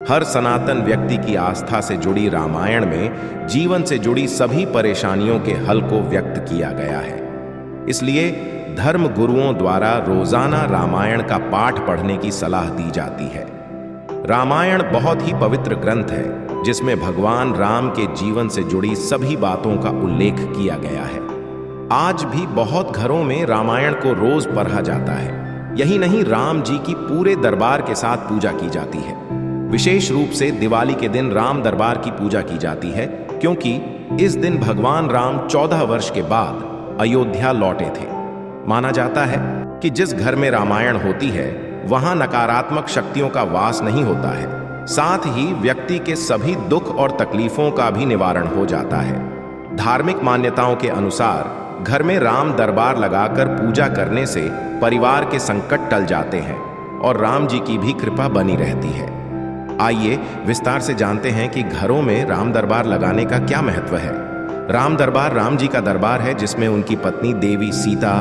हर सनातन व्यक्ति की आस्था से जुड़ी रामायण में जीवन से जुड़ी सभी परेशानियों के हल को व्यक्त किया गया है। इसलिए धर्म गुरुओं द्वारा रोजाना रामायण का पाठ पढ़ने की सलाह दी जाती है। रामायण बहुत ही पवित्र ग्रंथ है जिसमें भगवान राम के जीवन से जुड़ी सभी बातों का उल्लेख किया गया है। आज भी बहुत घरों में रामायण को रोज पढ़ा जाता है। यही नहीं, राम जी की पूरे दरबार के साथ पूजा की जाती है। विशेष रूप से दिवाली के दिन राम दरबार की पूजा की जाती है, क्योंकि इस दिन भगवान राम 14 वर्ष के बाद अयोध्या लौटे थे। माना जाता है कि जिस घर में रामायण होती है वहां नकारात्मक शक्तियों का वास नहीं होता है, साथ ही व्यक्ति के सभी दुख और तकलीफों का भी निवारण हो जाता है। धार्मिक मान्यताओं के अनुसार घर में राम दरबार लगाकर पूजा करने से परिवार के संकट टल जाते हैं और राम जी की भी कृपा बनी रहती है। आइए विस्तार से जानते हैं कि घरों में राम दरबार लगाने का क्या महत्व है। राम दरबार राम जी का दरबार है जिसमें उनकी पत्नी देवी सीता,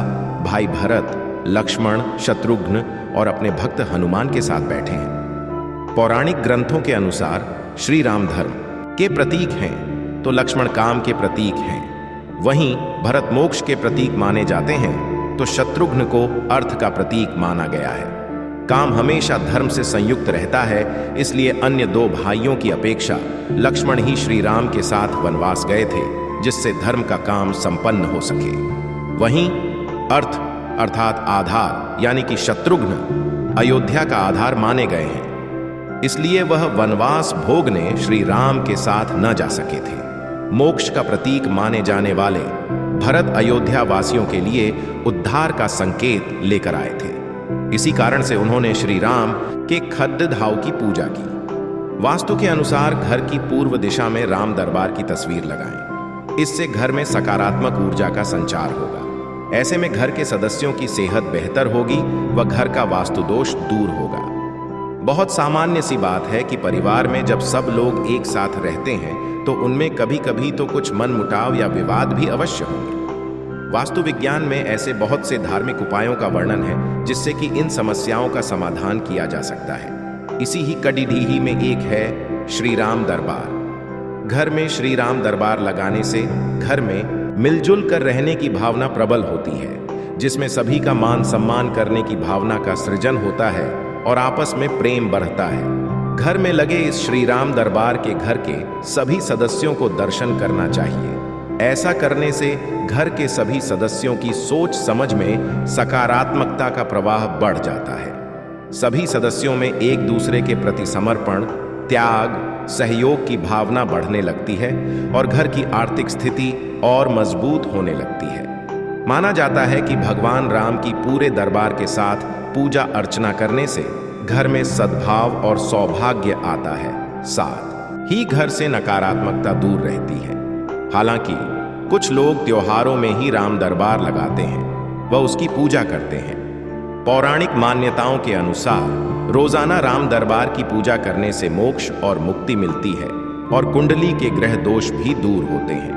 भाई भरत, लक्ष्मण, शत्रुघ्न और अपने भक्त हनुमान के साथ बैठे हैं। पौराणिक ग्रंथों के अनुसार श्री राम धर्म के प्रतीक हैं तो लक्ष्मण काम के प्रतीक हैं। वहीं भरत मोक्ष के प्रतीक माने जाते हैं तो शत्रुघ्न को अर्थ का प्रतीक माना गया है। काम हमेशा धर्म से संयुक्त रहता है, इसलिए अन्य दो भाइयों की अपेक्षा लक्ष्मण ही श्री राम के साथ वनवास गए थे जिससे धर्म का काम संपन्न हो सके। वहीं अर्थ अर्थात आधार यानी कि शत्रुघ्न अयोध्या का आधार माने गए हैं, इसलिए वह वनवास भोगने श्री राम के साथ न जा सके थे। मोक्ष का प्रतीक माने जाने वाले भरत अयोध्या वासियों के लिए उद्धार का संकेत लेकर आए थे। इसी कारण से उन्होंने श्री राम के खड्डधाव की पूजा की। वास्तु के अनुसार घर की पूर्व दिशा में राम दरबार की तस्वीर लगाएं। इससे घर में सकारात्मक ऊर्जा का संचार होगा। ऐसे में घर के सदस्यों की सेहत बेहतर होगी व घर का वास्तु दोष दूर होगा। बहुत सामान्य सी बात है कि परिवार में जब सब लोग एक साथ रहते हैं तो उनमें कभी कभी तो कुछ मनमुटाव या विवाद भी अवश्य होंगे। वास्तु विज्ञान में ऐसे बहुत से धार्मिक उपायों का वर्णन है जिससे कि इन समस्याओं का समाधान किया जा सकता है। इसी ही कड़ीढीही में एक है श्री राम दरबार। घर में श्री राम दरबार लगाने से घर में मिलजुल कर रहने की भावना प्रबल होती है, जिसमें सभी का मान सम्मान करने की भावना का सृजन होता है और आपस में प्रेम बढ़ता है। घर में लगे इस श्री राम दरबार के घर के सभी सदस्यों को दर्शन करना चाहिए। ऐसा करने से घर के सभी सदस्यों की सोच समझ में सकारात्मकता का प्रवाह बढ़ जाता है। सभी सदस्यों में एक दूसरे के प्रति समर्पण, त्याग, सहयोग की भावना बढ़ने लगती है और घर की आर्थिक स्थिति और मजबूत होने लगती है। माना जाता है कि भगवान राम की पूरे दरबार के साथ पूजा अर्चना करने से घर में सद्भाव और सौभाग्य आता है, साथ ही घर से नकारात्मकता दूर रहती है। हालांकि कुछ लोग त्योहारों में ही राम दरबार लगाते हैं व उसकी पूजा करते हैं। पौराणिक मान्यताओं के अनुसार रोजाना राम दरबार की पूजा करने से मोक्ष और मुक्ति मिलती है और कुंडली के ग्रह दोष भी दूर होते हैं।